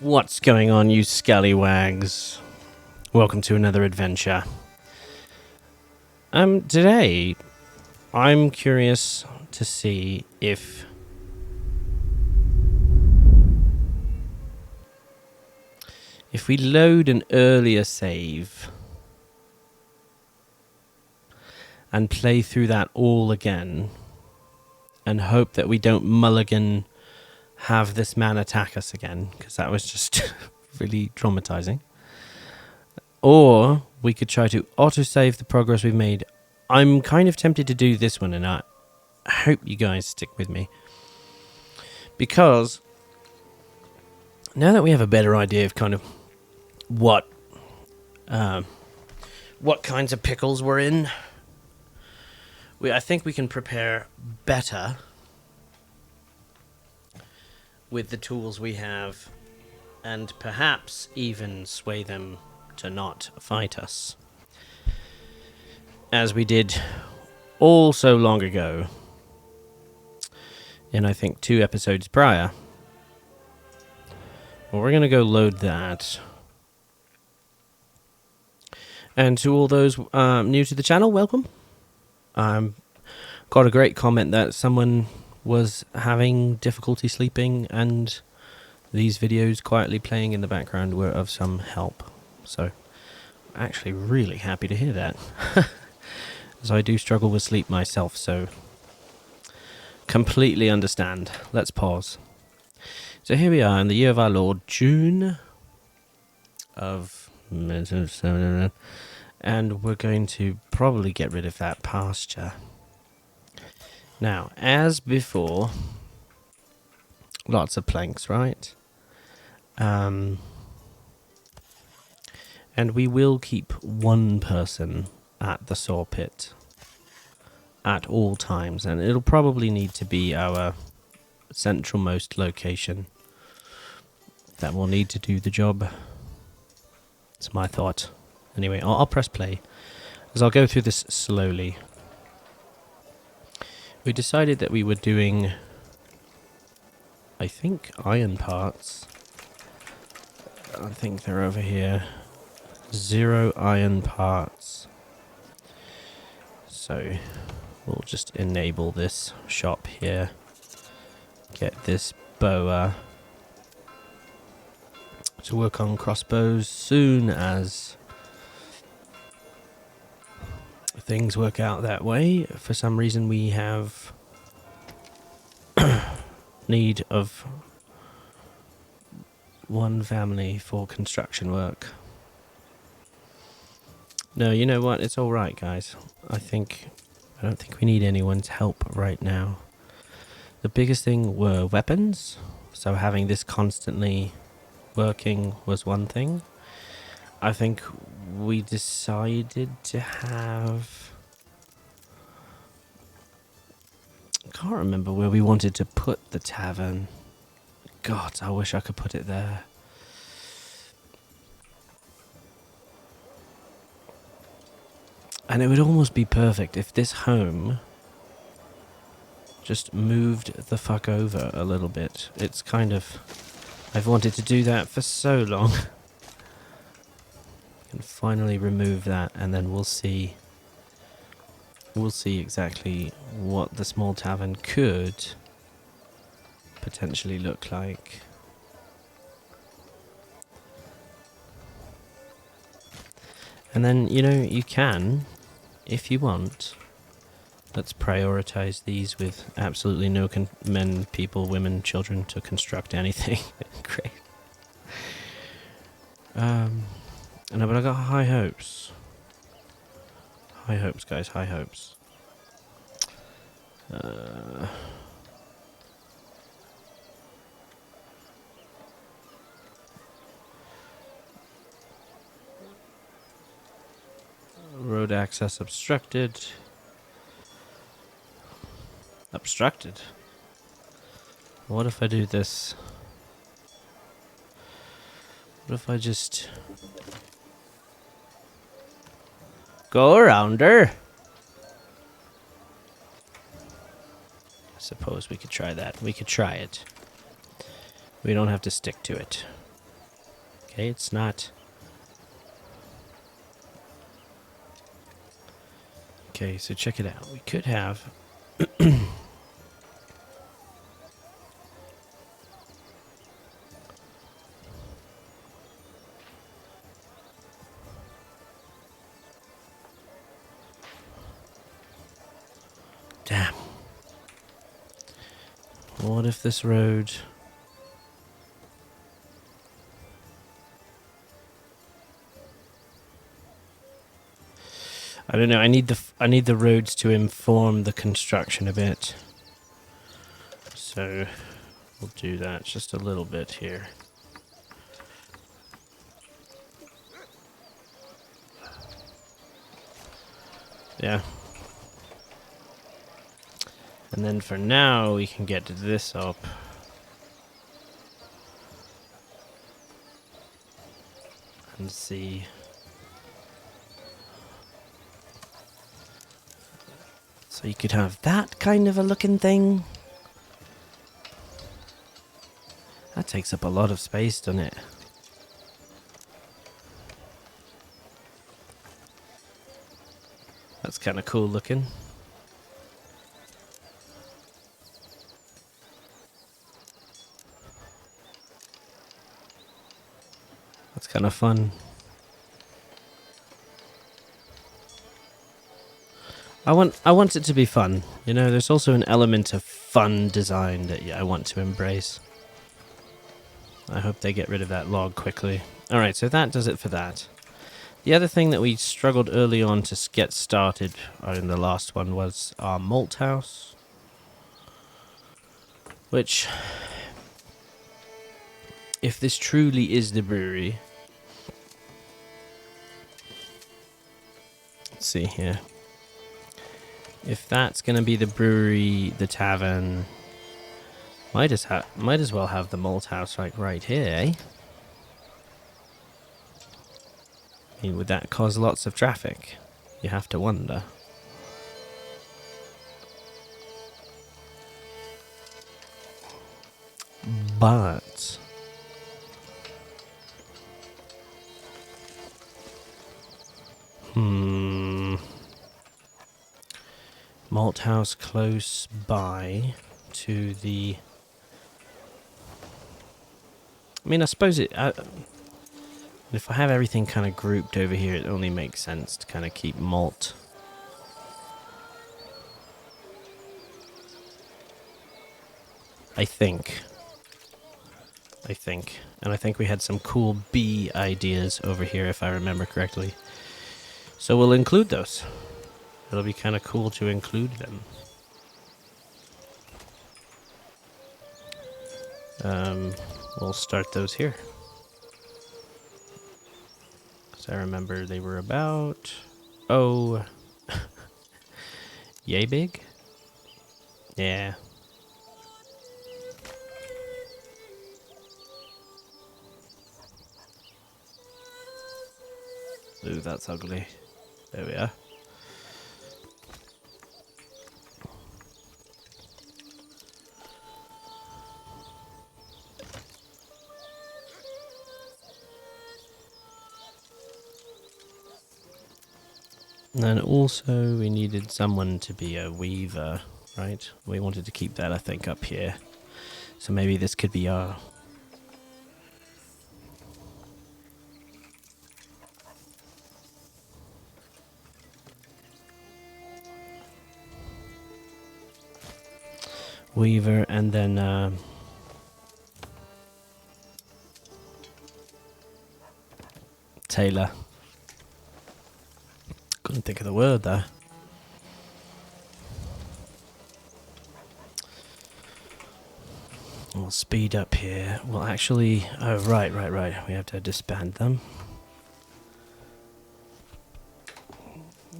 What's going on, you scallywags? Welcome to another adventure. Today, I'm curious to see if we load an earlier save and play through that all again and hope that we don't mulligan have this man attack us again, because that was just really traumatizing. Or we could try to autosave the progress we've made. I'm kind of tempted to do this one, and I hope you guys stick with me. Because now that we have a better idea of kind of what kinds of pickles we're in, I think we can prepare better with the tools we have, and perhaps even sway them to not fight us, as we did all so long ago in, I think, 2 episodes prior. Well, we're going to go load that. And to all those new to the channel, welcome. Got a great comment that someone was having difficulty sleeping, and these videos quietly playing in the background were of some help. So, I'm actually really happy to hear that. As I do struggle with sleep myself, so completely understand. Let's pause. So here we are in the year of our Lord, June of... and we're going to probably get rid of that pasture. Now, as before, lots of planks, right? And we will keep one person at the saw pit at all times, and it'll probably need to be our centralmost location that will need to do the job. It's my thought. Anyway, I'll press play, as I'll go through this slowly. We decided that we were doing, I think, iron parts. I think they're over here. 0 iron parts. So we'll just enable this shop here. Get this boa to work on crossbows soon as things work out that way. For some reason we have need of 1 family for construction work. No, you know what? It's alright, guys. I don't think we need anyone's help right now. The biggest thing were weapons, so having this constantly working was one thing. I think we decided to have... I can't remember where we wanted to put the tavern. God, I wish I could put it there. And it would almost be perfect if this home just moved the fuck over a little bit. It's kind of... I've wanted to do that for so long. And finally remove that, and then we'll see exactly what the small tavern could potentially look like. And then, you know, you can, if you want, let's prioritize these with absolutely no men, people, women, children to construct anything. Great. No, but I got high hopes. High hopes, guys, high hopes. Road access obstructed. Obstructed? What if I do this? What if I just... go around her? Suppose we could try that. We could try it. We don't have to stick to it. Okay, it's not. Okay, so check it out. We could have... Damn. What if this road... I don't know. I need the roads to inform the construction a bit. So we'll do that just a little bit here. Yeah. And then for now we can get this up. And see. So you could have that kind of a looking thing. That takes up a lot of space, doesn't it? That's kind of cool looking. That's kind of fun. I want it to be fun. You know, there's also an element of fun design that I want to embrace. I hope they get rid of that log quickly. Alright, so that does it for that. The other thing that we struggled early on to get started in the last one was our malt house. Which, if this truly is the brewery... Let's see here. If that's going to be the brewery, the tavern, might as well have the malt house right here, eh? I mean, would that cause lots of traffic? You have to wonder. But... Malt house close by to the... I mean, I suppose it... if I have everything kind of grouped over here, it only makes sense to kind of keep malt. I think. And I think we had some cool bee ideas over here, if I remember correctly. So we'll include those. It'll be kind of cool to include them. We'll start those here. Because I remember they were about... Oh... yay big? Yeah. Ooh, that's ugly. There we are. And then also we needed someone to be a weaver, right? We wanted to keep that, I think, up here. So maybe this could be our... weaver, and then... tailor. Couldn't think of the word there. We'll speed up here. Well, actually... Oh, right. We have to disband them.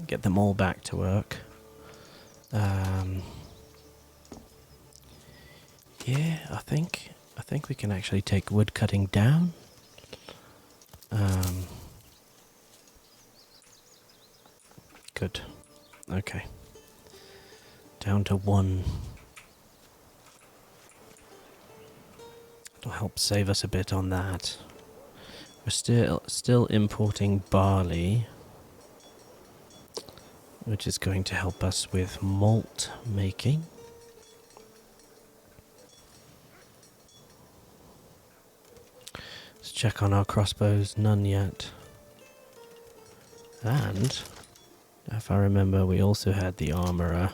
Get them all back to work. Yeah, I think we can actually take wood cutting down. Good. Okay. Down to 1. It'll help save us a bit on that. We're still importing barley, which is going to help us with malt making. Let's check on our crossbows. None yet. And if I remember, we also had the armorer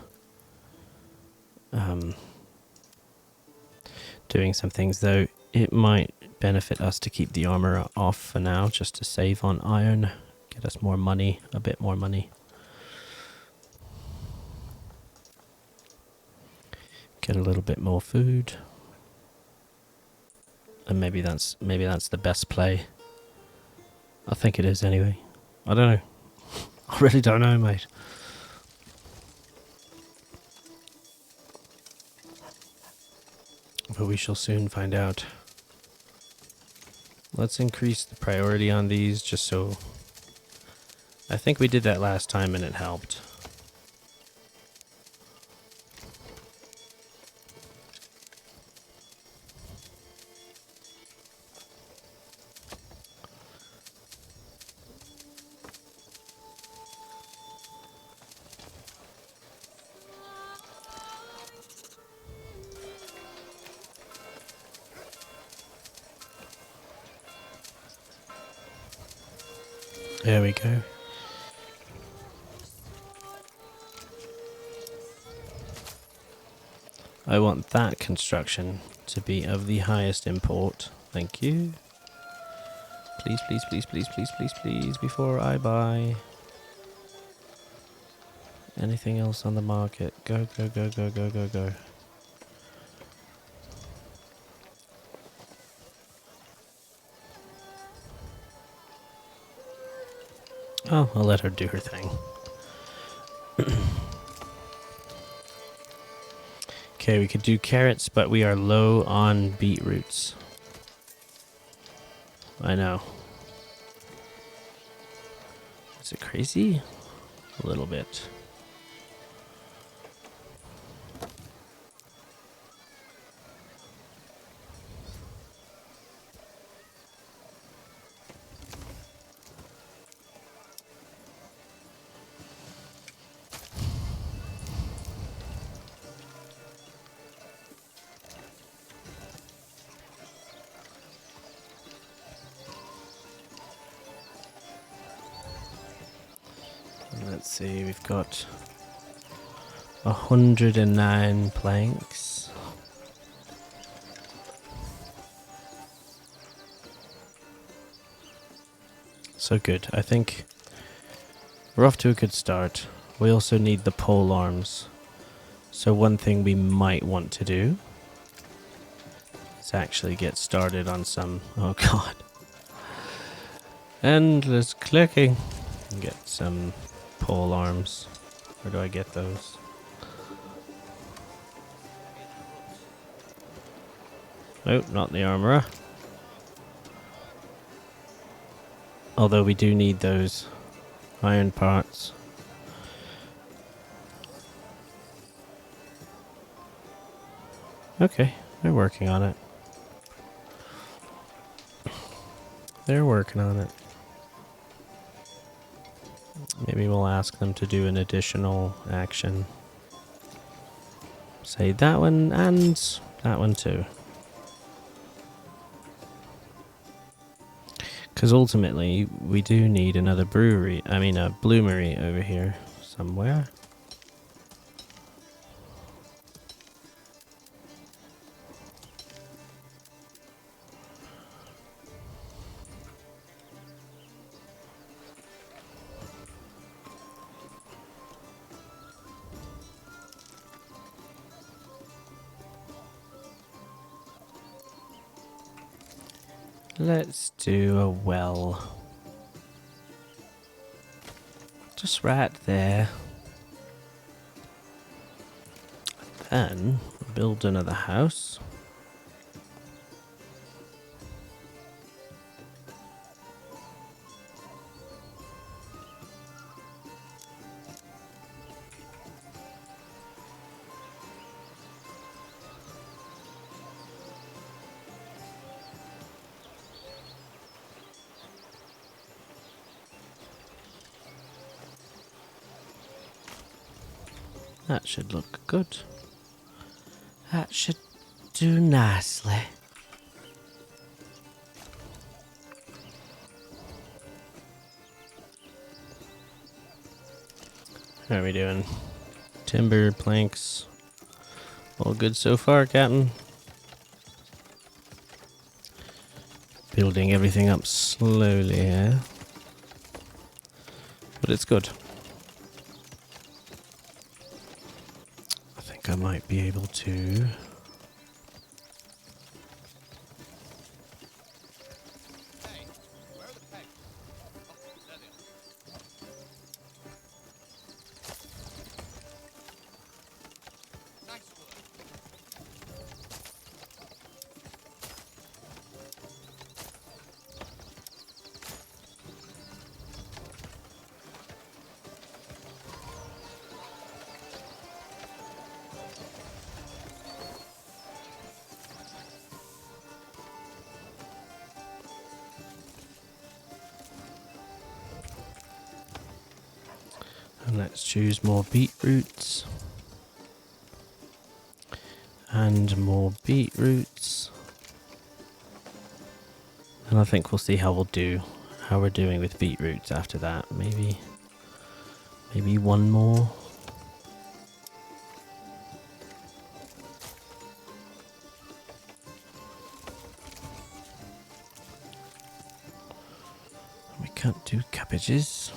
doing some things, though it might benefit us to keep the armorer off for now, just to save on iron, get us more money, a bit more money. Get a little bit more food. And maybe that's the best play. I think it is anyway. I don't know. I really don't know, mate. But we shall soon find out. Let's increase the priority on these just so... I think we did that last time and it helped. There we go. I want that construction to be of the highest import. Thank you. Please, please, please, please, please, please, please, before I buy anything else on the market. Go, go, go, go, go, go, go. Oh, I'll let her do her thing. Okay, we could do carrots, but we are low on beetroots. I know. Is it crazy? A little bit. Let's see, we've got 109 planks. So good. I think we're off to a good start. We also need the pole arms. So one thing we might want to do is actually get started on some... Oh god. Endless clicking. Get some pole arms. Where do I get those? Oh, not the armorer. Although we do need those iron parts. Okay, they're working on it. They're working on it. Maybe we'll ask them to do an additional action. Say that one and that one too. Because ultimately, we do need another brewery. I mean, a bloomery over here somewhere. Let's do a well. Just right there. Then build another house. That should look good. That should do nicely. How are we doing? Timber, planks. All good so far, Captain. Building everything up slowly here. But it's good. I think I might be able to... And let's choose more beetroots. And more beetroots. And I think we'll see how we're doing with beetroots after that. Maybe one more. We can't do cabbages.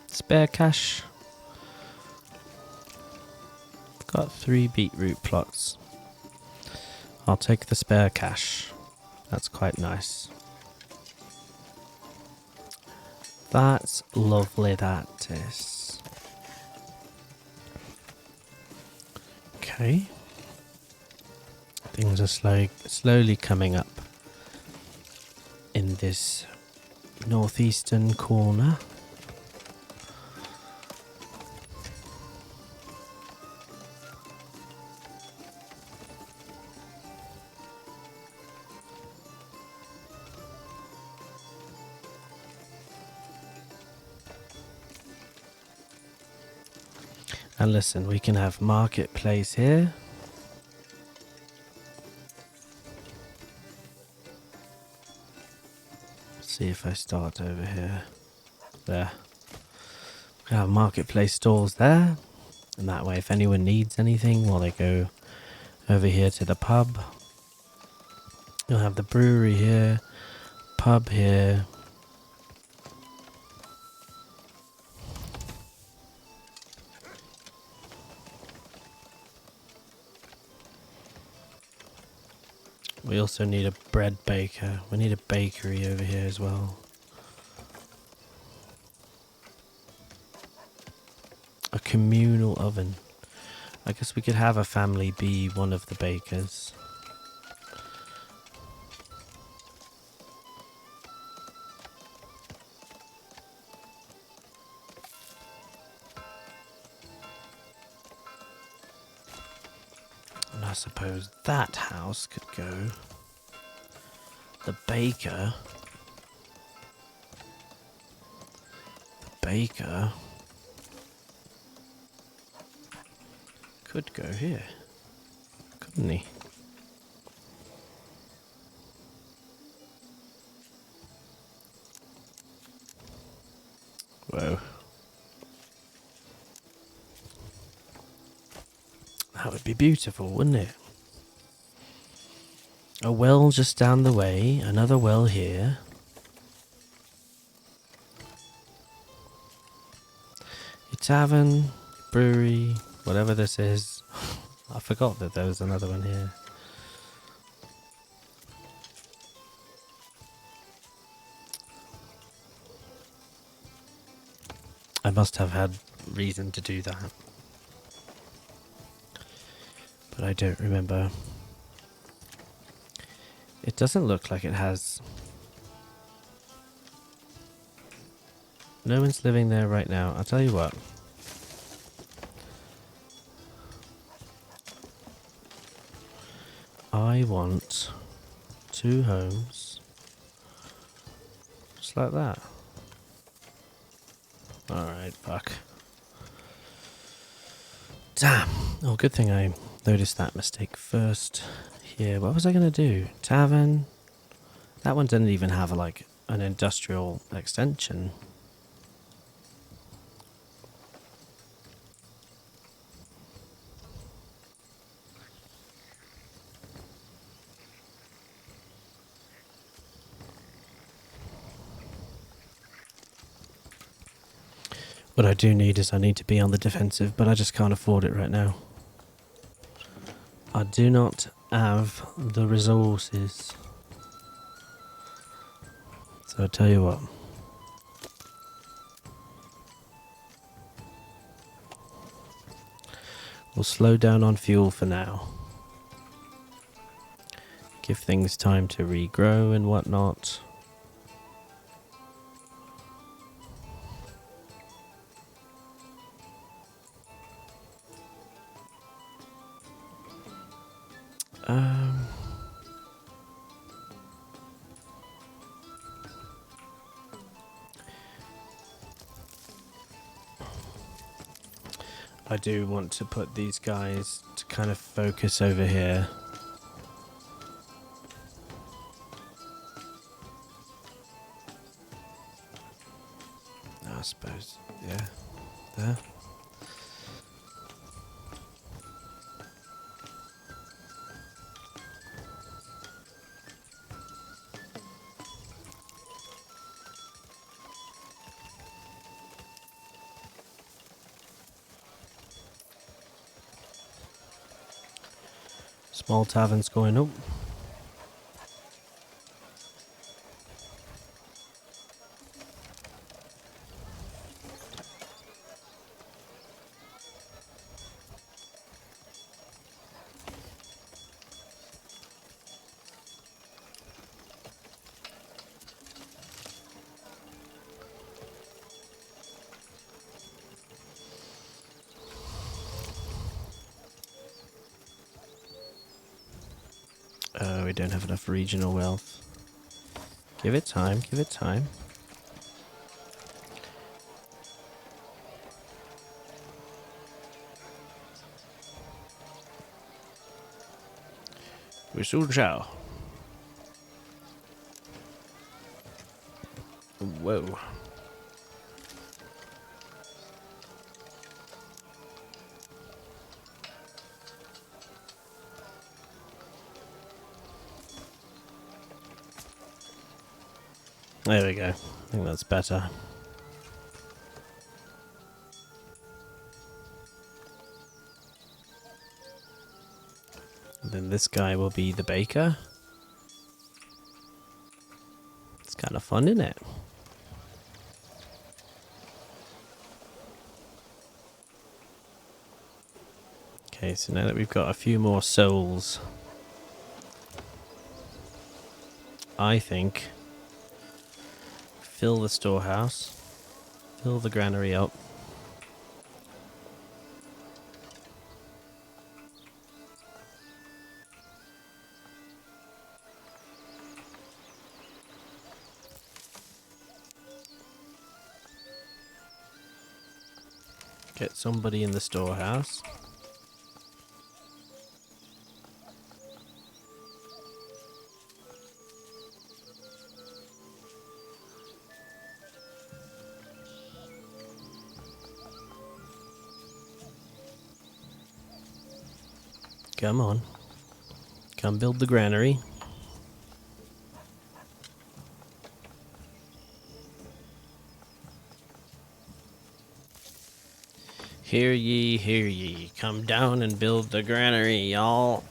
Spare cash. Got 3 beetroot plots. I'll take the spare cash. That's quite nice. That's lovely, that is. Okay. Things are slowly coming up in this northeastern corner. And listen, we can have marketplace here. See if I start over here. There. We have marketplace stalls there. And that way, if anyone needs anything while they go over here to the pub, you'll have the brewery here, pub here. We also need a bread baker. We need a bakery over here as well. A communal oven. I guess we could have a family be one of the bakers. And I suppose that house could go. The baker. Could go here, couldn't he? Whoa. That would be beautiful, wouldn't it? A well just down the way, another well here. Your tavern, brewery, whatever this is. I forgot that there was another one here. I must have had reason to do that. But I don't remember. It doesn't look like it has. No one's living there right now. I'll tell you what. I want 2 homes Just like that. Alright, fuck. Damn. Oh, good thing I noticed that mistake first. Here, what was I going to do? Tavern? That one didn't even have, like, an industrial extension. What I do need is I need to be on the defensive, but I just can't afford it right now. I do not have the resources. So I tell you what. We'll slow down on fuel for now. Give things time to regrow and whatnot. I do want to put these guys to kind of focus over here. I suppose, yeah, there. Small taverns going up. We don't have enough regional wealth. Give it time, give it time. We soon shall. Whoa. There we go. I think that's better. And then this guy will be the baker. It's kind of fun, isn't it? Okay, so now that we've got a few more souls, I think fill the storehouse, fill the granary up. Get somebody in the storehouse. Come on. Come build the granary. Hear ye, come down and build the granary, y'all.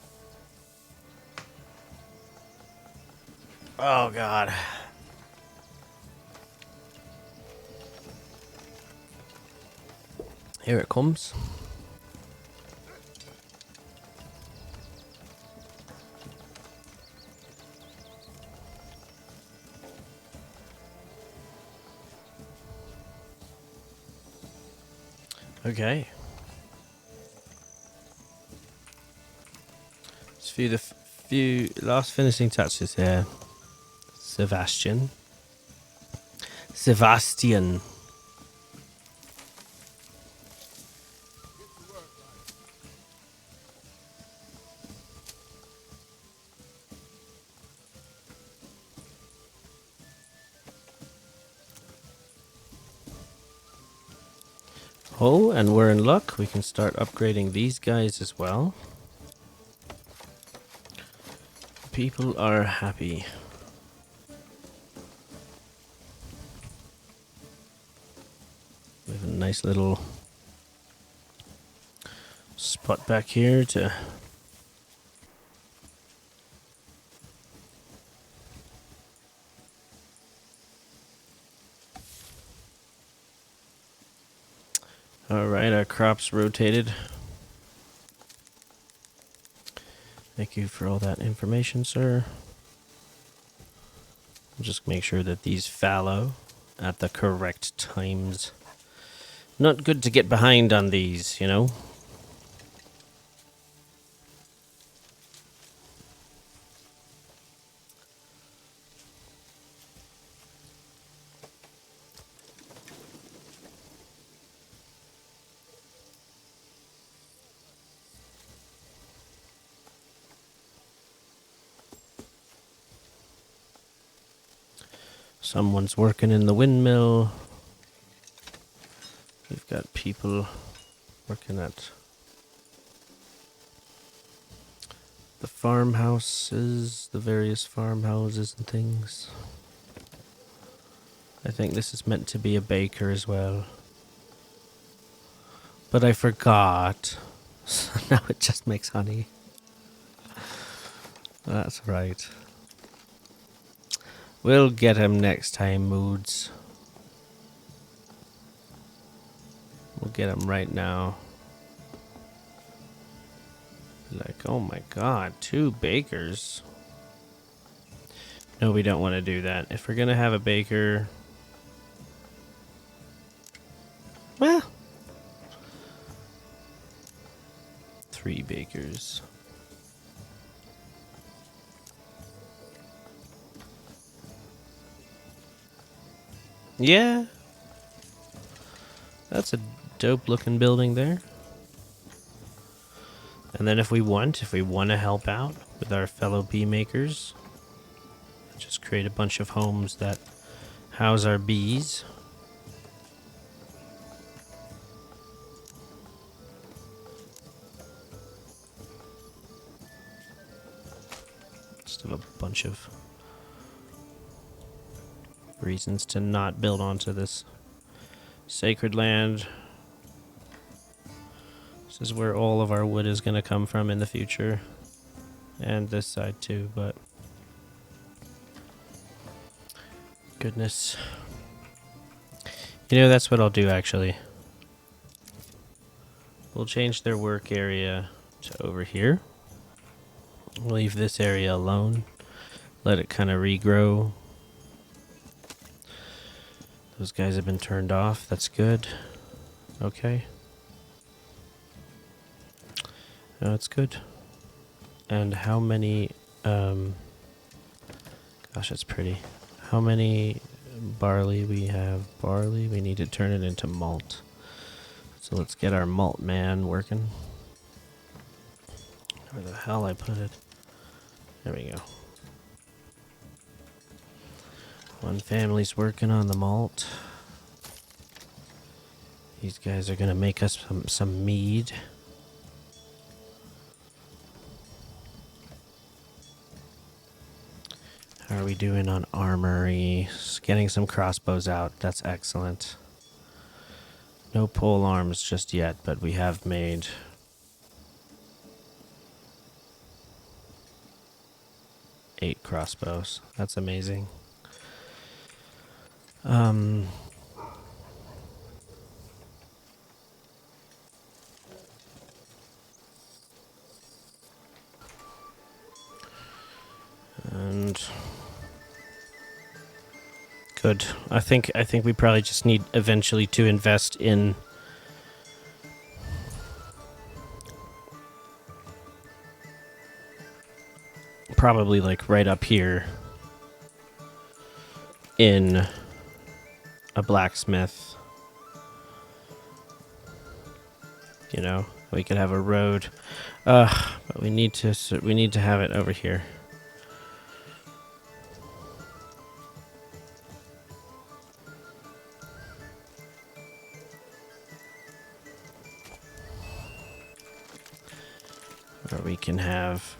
Oh, God. Here it comes. Okay. Just the few last finishing touches here. Sebastian. Sebastian. Oh, and we're in luck. We can start upgrading these guys as well. People are happy. We have a nice little spot back here to... Alright, our crops rotated. Thank you for all that information, sir. I'll just make sure that these fallow at the correct times. Not good to get behind on these, you know? Someone's working in the windmill. We've got people working at the farmhouses, the various farmhouses and things. I think this is meant to be a baker as well. But I forgot. So now it just makes honey. That's right. We'll get him next time, Moods. We'll get him right now. Like, oh my god, 2 bakers. No, we don't want to do that. If we're gonna have a baker... Well... 3 bakers. Yeah. That's a dope looking building there. And then if we want to help out with our fellow bee makers, just create a bunch of homes that house our bees. Just have a bunch of reasons to not build onto this sacred land. This is where all of our wood is going to come from in the future. And this side too, but... Goodness. You know, that's what I'll do actually. We'll change their work area to over here. We'll leave this area alone. Let it kind of regrow. Those guys have been turned off. That's good. Okay. No, it's good. And how many... gosh, that's pretty. How many barley we have? Barley? We need to turn it into malt. So let's get our malt man working. Where the hell I put it? There we go. One family's working on the malt. These guys are gonna make us some mead. How are we doing on armory? Getting some crossbows out. That's excellent. No pole arms just yet, but we have made 8 crossbows. That's amazing. And good. I think we probably just need eventually to invest in probably like right up here in a blacksmith. You know, we could have a road. But we need to have it over here. Or we can have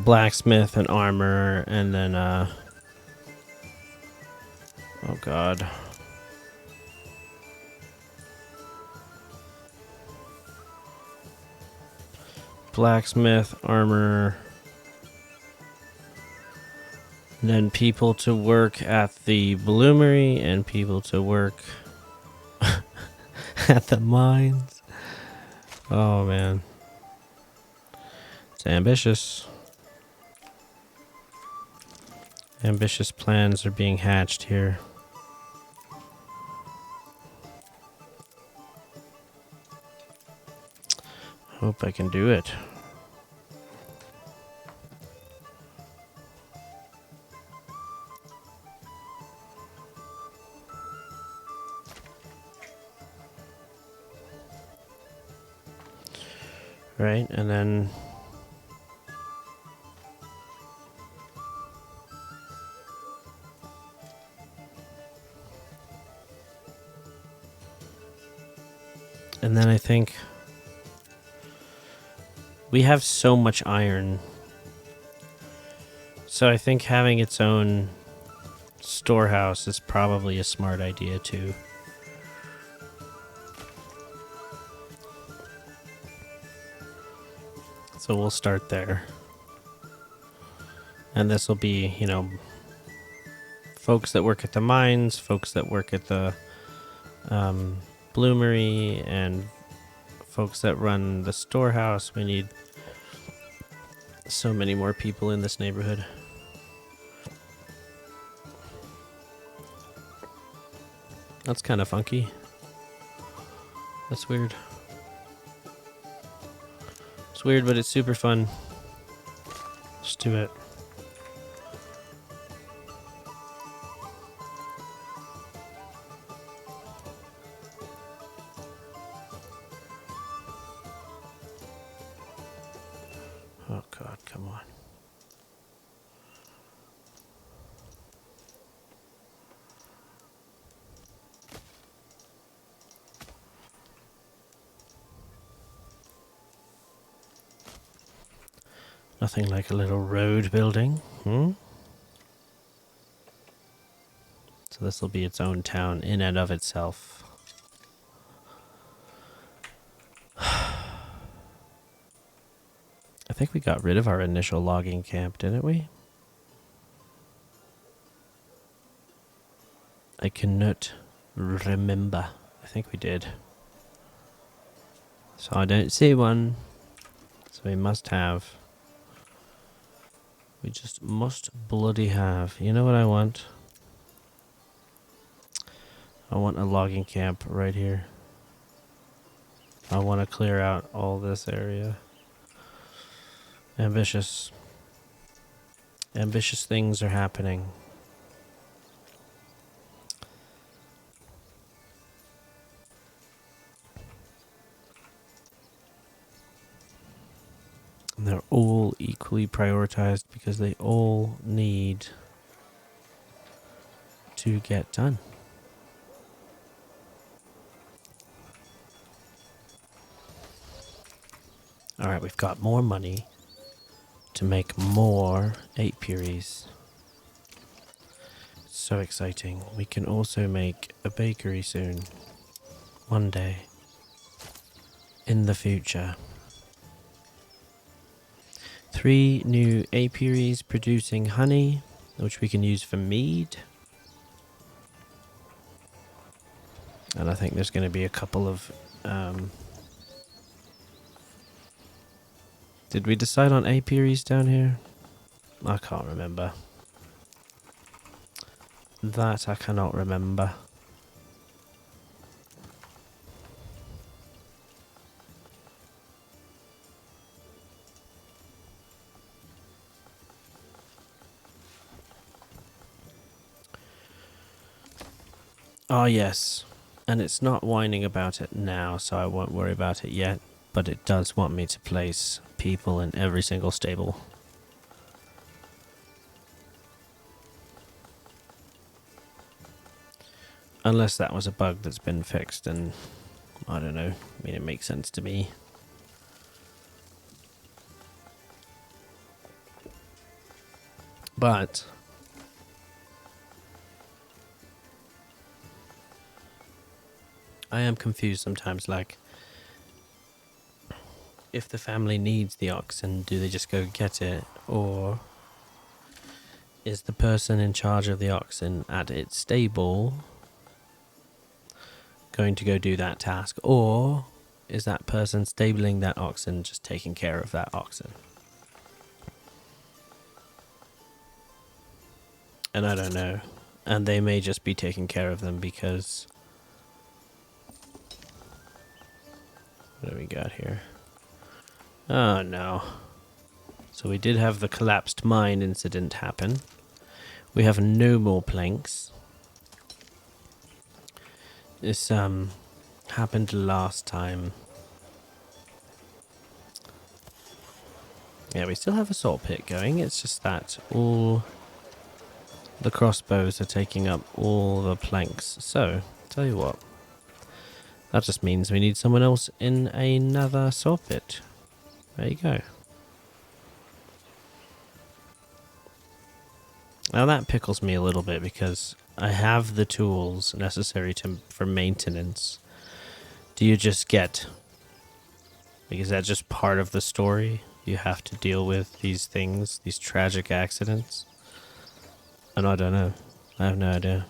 blacksmith and armor, and then oh god. Blacksmith, armor, and then people to work at the bloomery and people to work at the mines. Oh man. It's ambitious. Ambitious plans are being hatched here. Hope I can do it. Right, and then I think we have so much iron. So I think having its own storehouse is probably a smart idea too. So we'll start there. And this will be, you know, folks that work at the mines, folks that work at the bloomery, and folks that run the storehouse. We need so many more people in this neighborhood. That's kind of funky. That's weird. It's weird, but it's super fun. Let's do it. Oh god, come on. Nothing like a little road building, So this will be its own town in and of itself. I think we got rid of our initial logging camp, didn't we? I cannot remember. I think we did. So I don't see one. So we must have. We just must bloody have. You know what I want? I want a logging camp right here. I want to clear out all this area. Ambitious. Ambitious things are happening. And they're all equally prioritized because they all need to get done. Alright, we've got more money to make more apiaries. So exciting. We can also make a bakery soon. One day. In the future. 3 new apiaries producing honey, which we can use for mead. And I think there's going to be a couple of Did we decide on apiaries down here? I can't remember. That I cannot remember. Ah, yes. And it's not whining about it now, so I won't worry about it yet. But it does want me to place people in every single stable. Unless that was a bug that's been fixed, and I don't know. I mean, it makes sense to me. But I am confused sometimes, like, if the family needs the oxen, do they just go get it? Or is the person in charge of the oxen at its stable going to go do that task? Or is that person stabling that oxen just taking care of that oxen? And I don't know. And they may just be taking care of them because... What do we got here? Oh no. So we did have the collapsed mine incident happen. We have no more planks. This happened last time. Yeah, we still have a salt pit going. It's just that all the crossbows are taking up all the planks. So, tell you what. That just means we need someone else in another salt pit. There you go. Now that pickles me a little bit because I have the tools necessary for maintenance. Do you just get... Like, is that just part of the story? You have to deal with these things, these tragic accidents? And I don't know. I have no idea.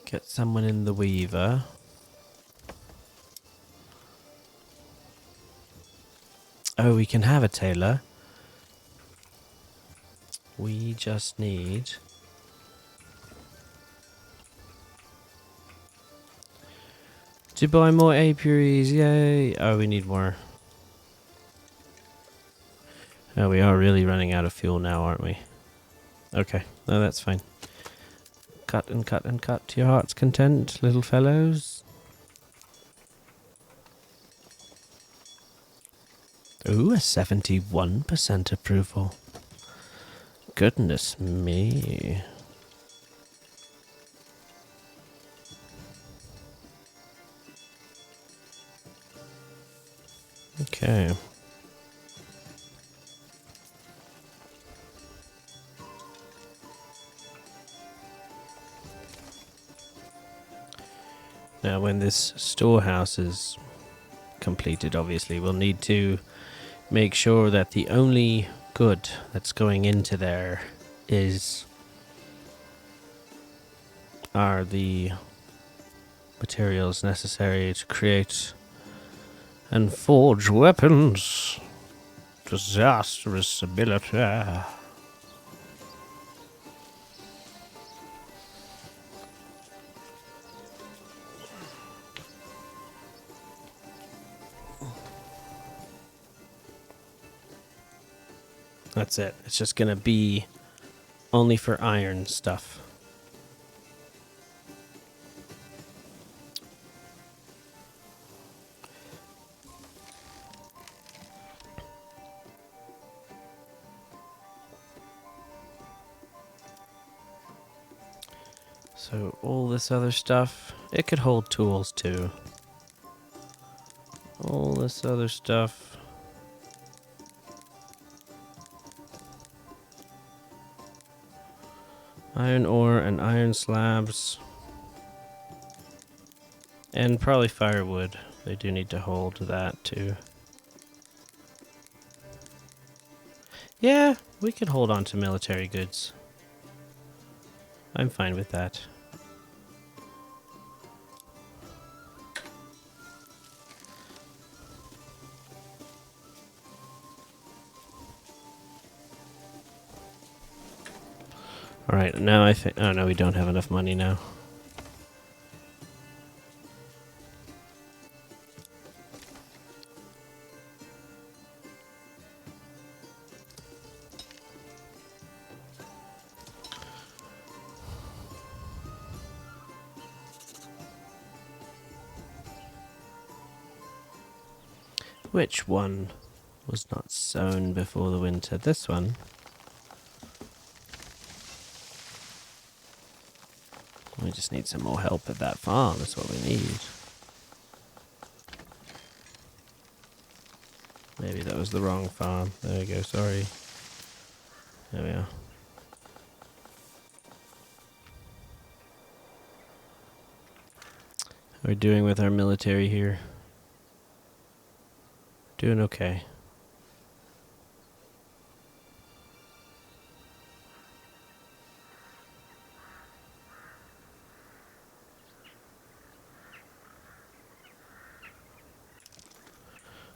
Get someone in the Weaver. Oh, we can have a tailor. We just need... to buy more apiaries, yay! Oh, we need more. Oh, we are really running out of fuel now, aren't we? Okay, no, that's fine. Cut and cut and cut to your heart's content, little fellows. Ooh, a 71% approval. Goodness me. Okay. Now, when this storehouse is completed, obviously, we'll need to make sure that the only good that's going into there are the materials necessary to create and forge weapons. Disastrous ability. That's it. It's just gonna be only for iron stuff. So all this other stuff, it could hold tools too. All this other stuff. Iron ore and iron slabs. And probably firewood. They do need to hold that too. Yeah, we could hold on to military goods. I'm fine with that. Alright, now I think... Oh no, we don't have enough money now. Which one was not sown before the winter? This one. We just need some more help at that farm, that's what we need. Maybe that was the wrong farm. There we go, sorry. There we are. How are we doing with our military here? Doing okay.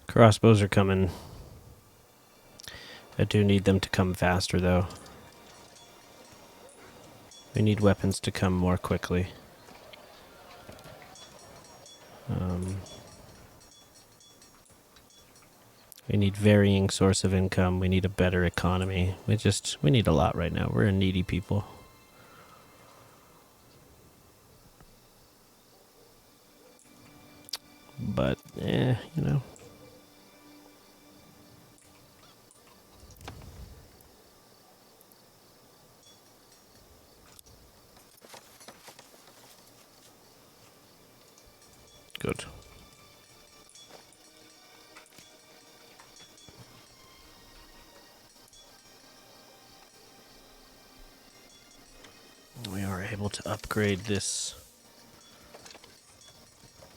Crossbows are coming. I do need them to come faster, though. We need weapons to come more quickly. We need varying source of income. We need a better economy. We need a lot right now. We're a needy people. But, you know. Good. We are able to upgrade this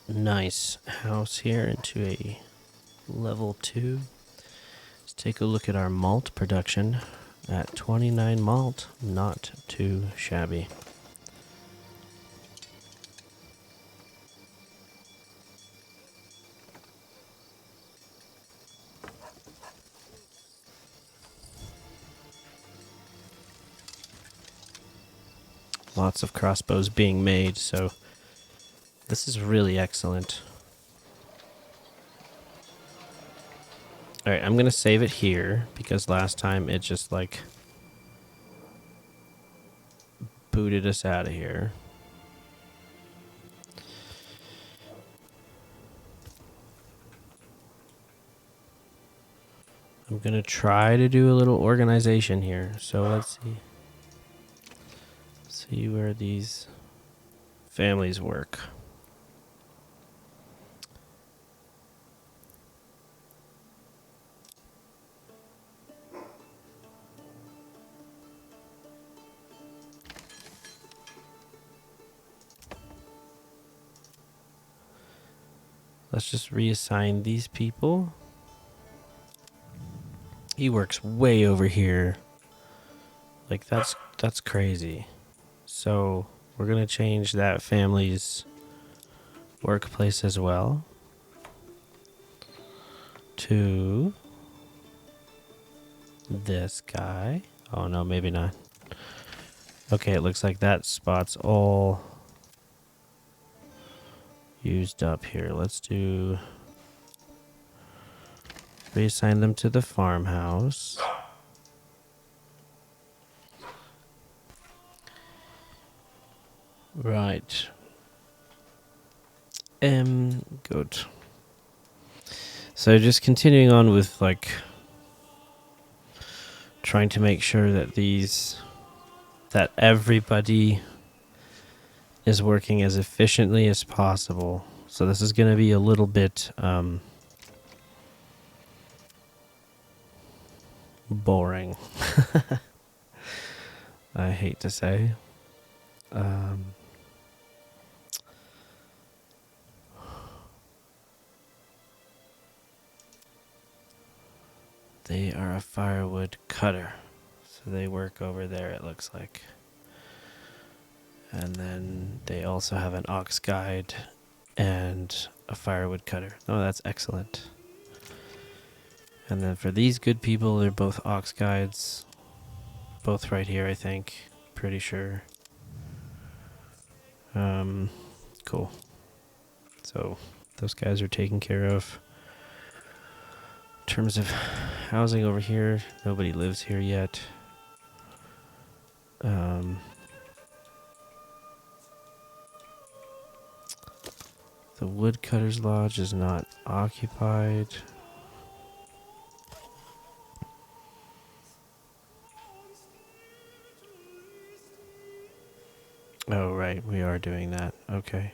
nice house here into a level 2. Let's take a look at our malt production at 29 malt. Not too shabby. Lots of crossbows being made, so this is really excellent. Alright, I'm going to save it here, because last time it just, like, booted us out of here. I'm going to try to do a little organization here, so let's see. See where these families work. Let's just reassign these people. He works way over here. Like, that's crazy. So we're going to change that family's workplace as well to this guy. Oh, no, maybe not. Okay, it looks like that spot's all used up here. Let's do... reassign them to the farmhouse. Right. Good. So just continuing on with, like, trying to make sure that that everybody is working as efficiently as possible. So this is going to be a little bit boring. I hate to say. They are a firewood cutter. So they work over there, it looks like. And then they also have an ox guide and a firewood cutter. Oh, that's excellent. And then for these good people, they're both ox guides. Both right here, I think. pretty sure. Cool. So those guys are taken care of. In terms of housing over here, nobody lives here yet. The Woodcutter's Lodge is not occupied. Oh, right, we are doing that. Okay.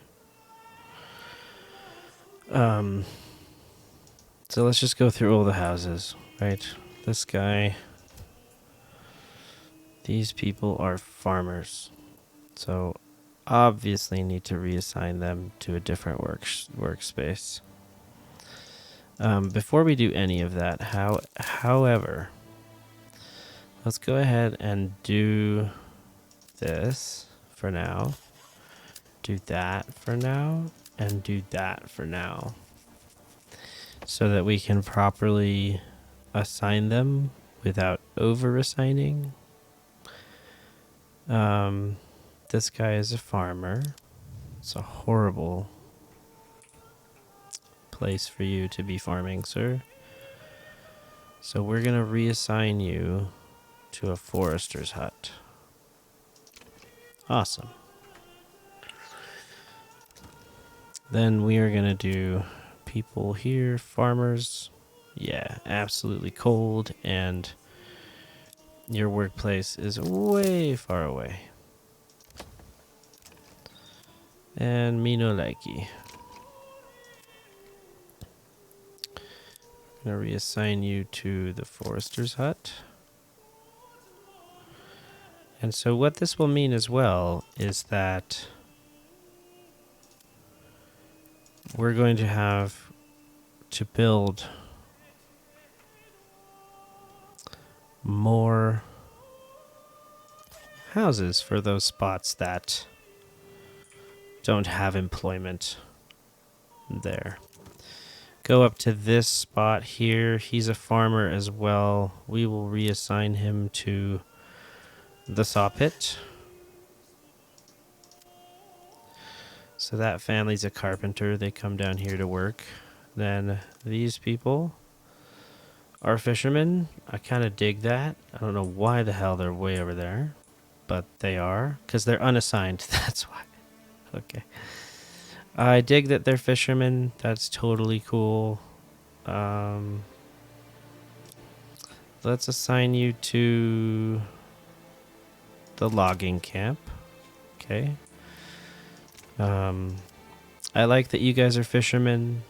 So let's just go through all the houses, right? This guy, these people are farmers. So obviously need to reassign them to a different workspace. Before we do any of that, however, let's go ahead and do this for now, do that for now, and do that for now, so that we can properly assign them without over-assigning. This guy is a farmer. It's a horrible place for you to be farming, sir. So we're going to reassign you to a forester's hut. Awesome. Then we are going to do people here, farmers. Yeah, absolutely cold, and your workplace is way far away. And me no likey. I'm going to reassign you to the forester's hut. And so what this will mean as well is that we're going to have to build more houses for those spots that don't have employment there. Go up to this spot here. He's a farmer as well. We will reassign him to the saw pit. So that family's a carpenter. They come down here to work. Then these people are fishermen. I kind of dig that. I don't know why the hell they're way over there, but they are, because they're unassigned. That's why. Okay. I dig that they're fishermen. That's totally cool. Let's assign you to the logging camp. Okay. I like that you guys are fishermen.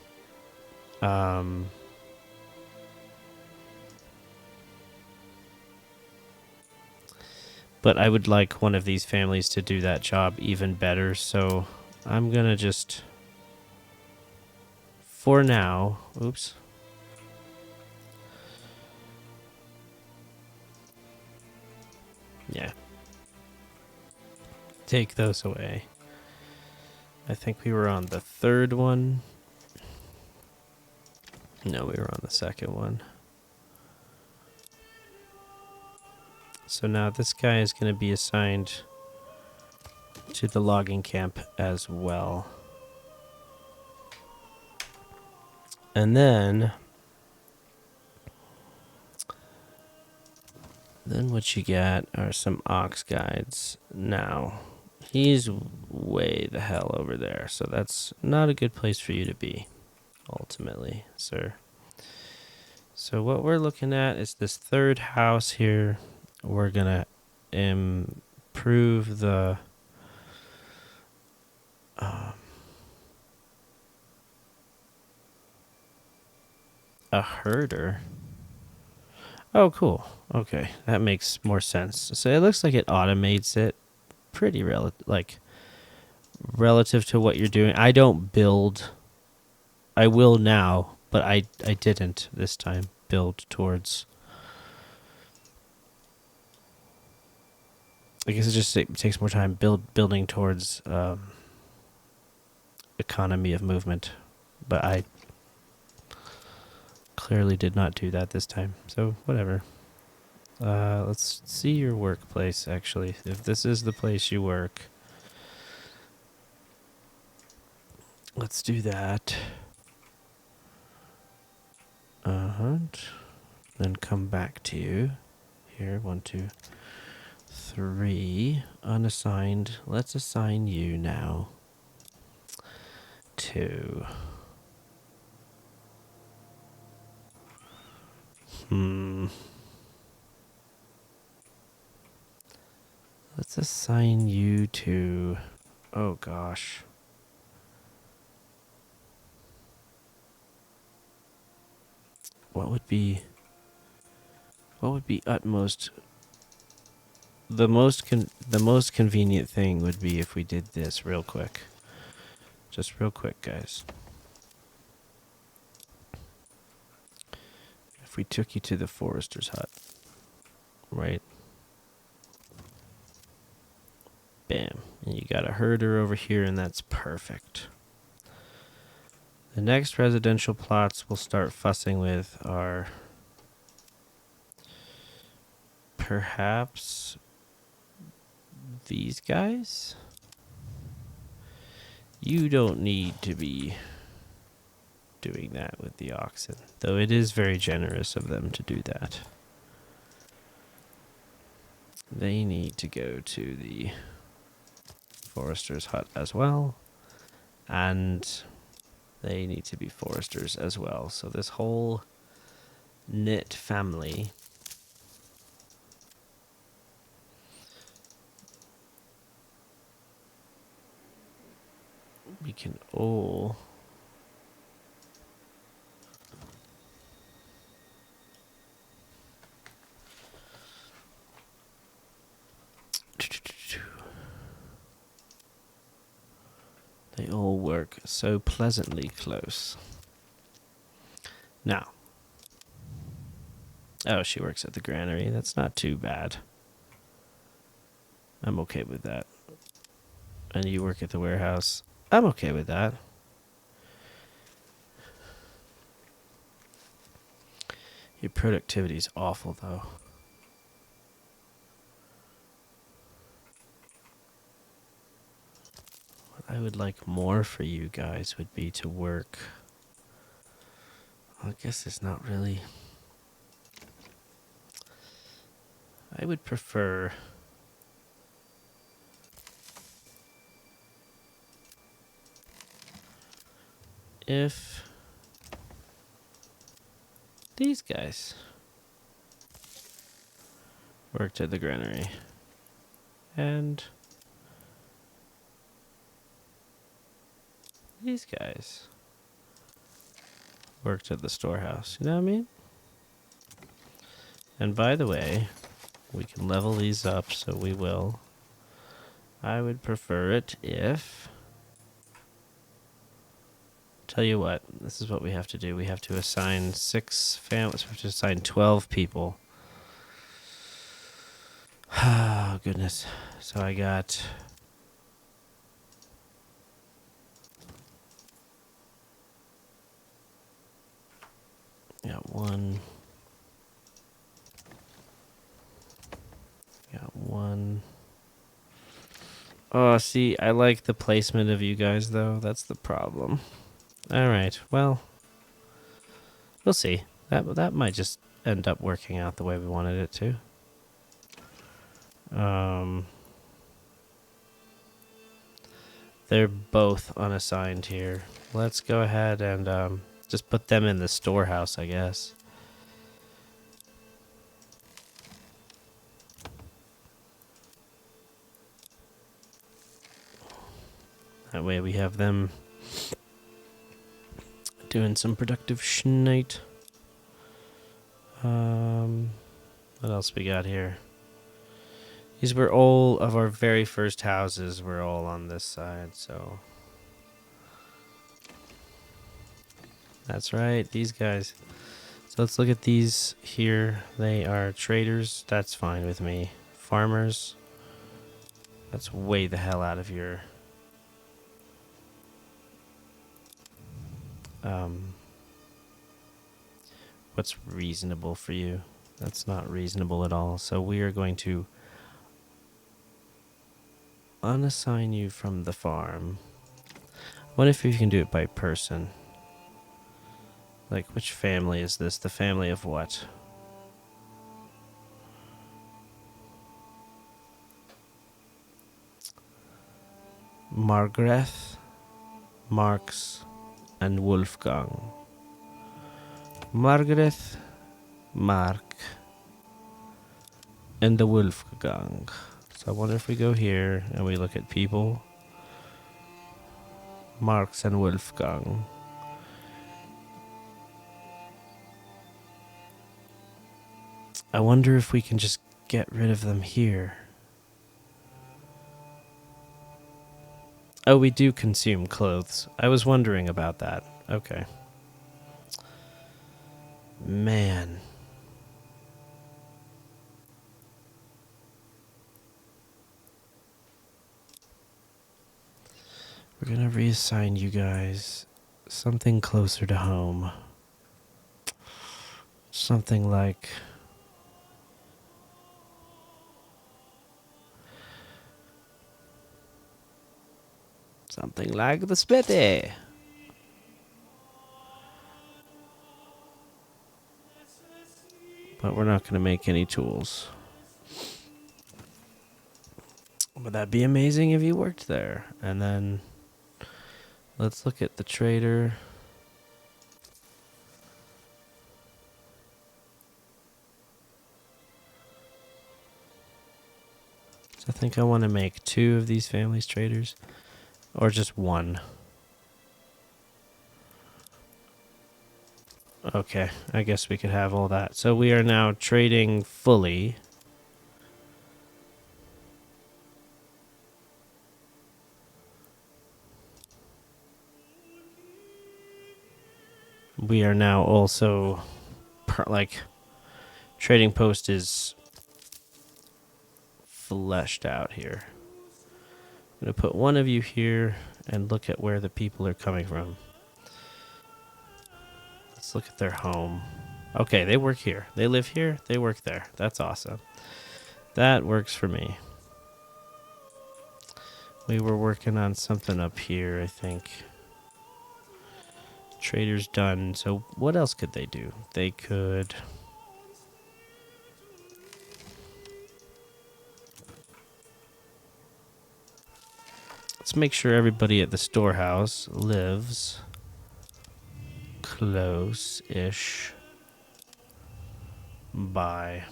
But I would like one of these families to do that job even better, so I'm gonna just, for now, oops. Yeah. Take those away. I think we were on the third one. No, we were on the second one. So now this guy is going to be assigned to the logging camp as well. And then what you got are some ox guides. Now, he's way the hell over there, so that's not a good place for you to be, ultimately, sir. So what we're looking at is this third house here. We're going to improve the a herder. Oh, cool. Okay, that makes more sense. So it looks like it automates it pretty relative to what you're doing. I don't build. I will now, but I didn't this time build towards. I guess it takes more time building towards economy of movement, but I clearly did not do that this time. So whatever. Let's see your workplace, actually. If this is the place you work, let's do that. Then come back to you. Here, 1, 2, 3. Unassigned. Let's assign you now to... Let's assign you to... Oh, gosh. What would be utmost... The most convenient thing would be if we did this real quick. Just real quick, guys. If we took you to the forester's hut, right? Bam. And you got a herder over here, and that's perfect. The next residential plots we'll start fussing with are perhaps these guys. You don't need to be doing that with the oxen, though it is very generous of them to do that. They need to go to the forester's hut as well, and they need to be foresters as well. So this whole knit family we can all they all work so pleasantly close. Now, oh, she works at the granary. That's not too bad. I'm okay with that. And you work at the warehouse. I'm okay with that. Your productivity is awful, though. What I would like more for you guys would be to work. Well, I guess it's not really. I would prefer. If these guys worked at the granary and these guys worked at the storehouse, you know what I mean? And by the way, we can level these up, so we will. I would prefer it if... Tell you what, this is what we have to do. We have to assign 6 families. We have to assign 12 people. Oh, goodness. So I got... Got one. Got one. Oh, see, I like the placement of you guys, though. That's the problem. All right, well, we'll see. That might just end up working out the way we wanted it to. They're both unassigned here. Let's go ahead and just put them in the storehouse, I guess. That way we have them doing some productive schnight. What else we got here? These were all of our very first houses were all on this side, so... That's right, these guys. So let's look at these here. They are traders. That's fine with me. Farmers. That's way the hell out of your... what's reasonable for you? That's not reasonable at all. So we are going to unassign you from the farm. What if you can do it by person? Like, which family is this? The family of what? Margrethe, Marx, and Wolfgang. Margrethe, Mark, and the Wolfgang. So I wonder if we go here and we look at people. Marx and Wolfgang. I wonder if we can just get rid of them here. Oh, we do consume clothes. I was wondering about that. Okay. Man. We're gonna reassign you guys something closer to home. Something like... something like the Smithy. But we're not gonna make any tools. Would that be amazing if you worked there? And then... let's look at the trader. So I think I want to make 2 of these families traders. Or just 1. Okay, I guess we could have all that. So we are now trading fully. We are now also... like... trading post is... fleshed out here. I'm going to put 1 of you here and look at where the people are coming from. Let's look at their home. Okay, they work here. They live here. They work there. That's awesome. That works for me. We were working on something up here, I think. Trader's done. So what else could they do? They could... let's make sure everybody at the storehouse lives close-ish by.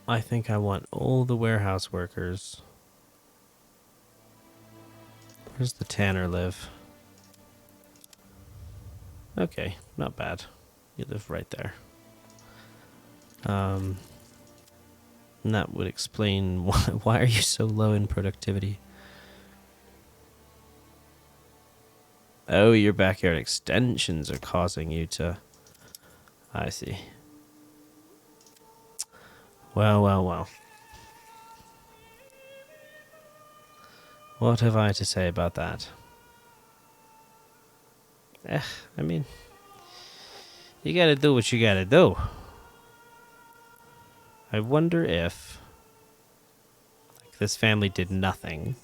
I think I want all the warehouse workers. Where's the tanner live? Okay, not bad. You live right there. And that would explain why are you so low in productivity? Oh, your backyard extensions are causing you to... I see. Well, well, well. What have I to say about that? I mean... you gotta do what you gotta do. I wonder if... like, this family did nothing.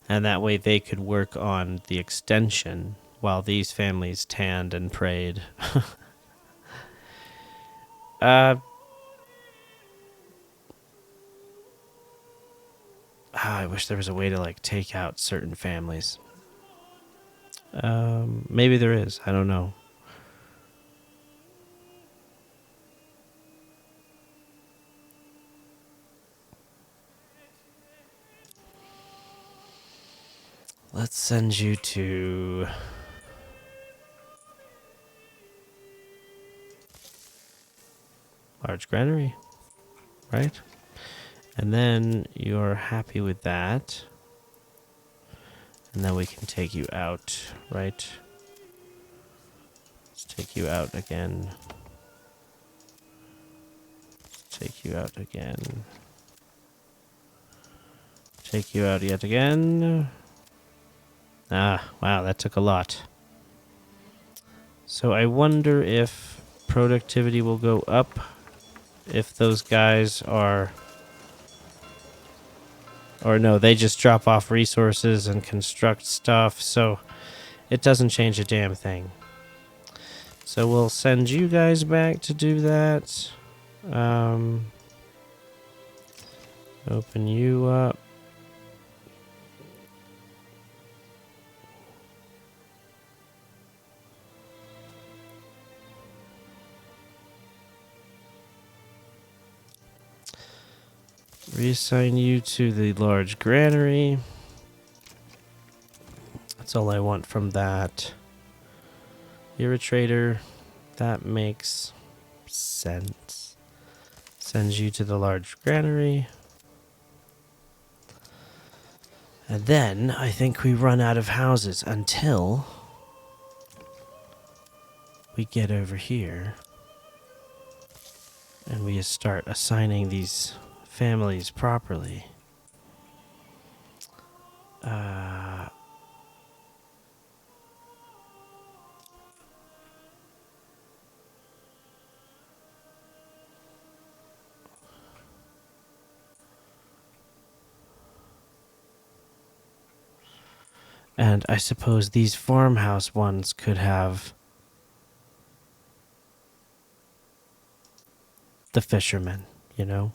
And that way they could work on the extension while these families tanned and prayed. I wish there was a way to, like, take out certain families. Maybe there is. I don't know. Let's send you to... large granary, right? And then you're happy with that. And then we can take you out, right? Let's take you out again. Take you out again. Take you out yet again. Ah, wow, that took a lot. So I wonder if productivity will go up if those guys are... Or no, they just drop off resources and construct stuff, so it doesn't change a damn thing. So we'll send you guys back to do that. Open you up. Reassign you to the large granary. That's all I want from that. You're a trader. That makes sense. Sends you to the large granary. And then I think we run out of houses until we get over here and we start assigning these families properly. And I suppose these farmhouse ones could have the fishermen, you know?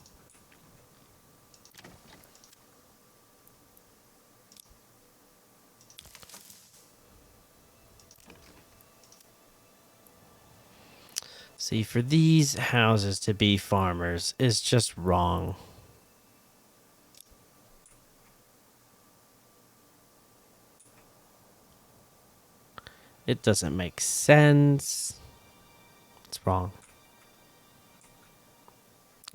See, for these houses to be farmers is just wrong. It doesn't make sense. It's wrong.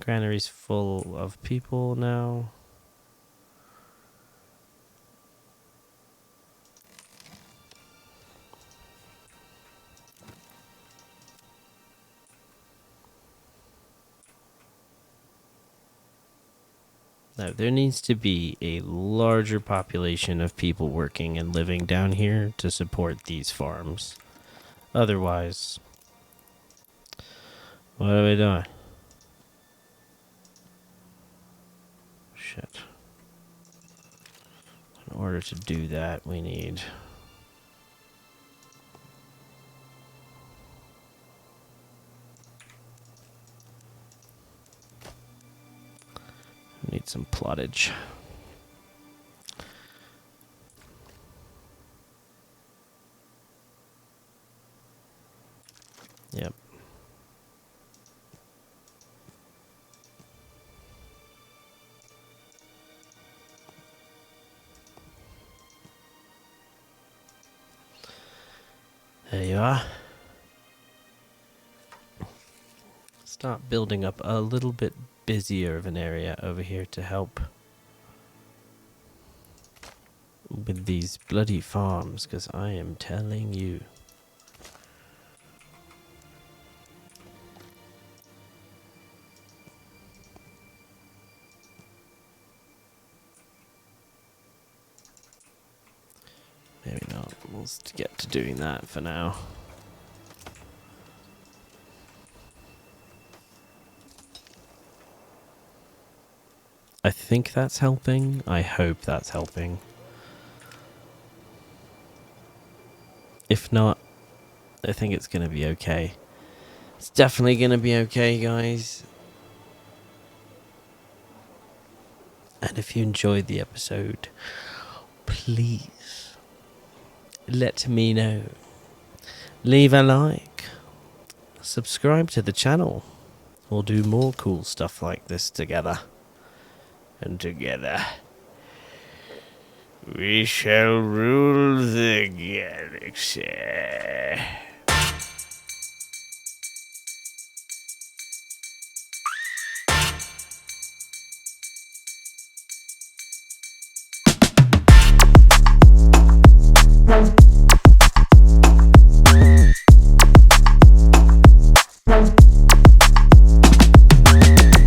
Granary's full of people now. No, there needs to be a larger population of people working and living down here to support these farms. Otherwise, what are we doing? Shit. In order to do that, we need... Need some plottage. Yep. There you are. Start building up a little bit busier of an area over here to help with these bloody farms, because I am telling you. Maybe not. We'll get to doing that for now. I think that's helping. I hope that's helping. If not, I think it's going to be okay. It's definitely going to be okay, guys. And if you enjoyed the episode, please let me know. Leave a like. Subscribe to the channel. We'll do more cool stuff like this together. And together, we shall rule the galaxy.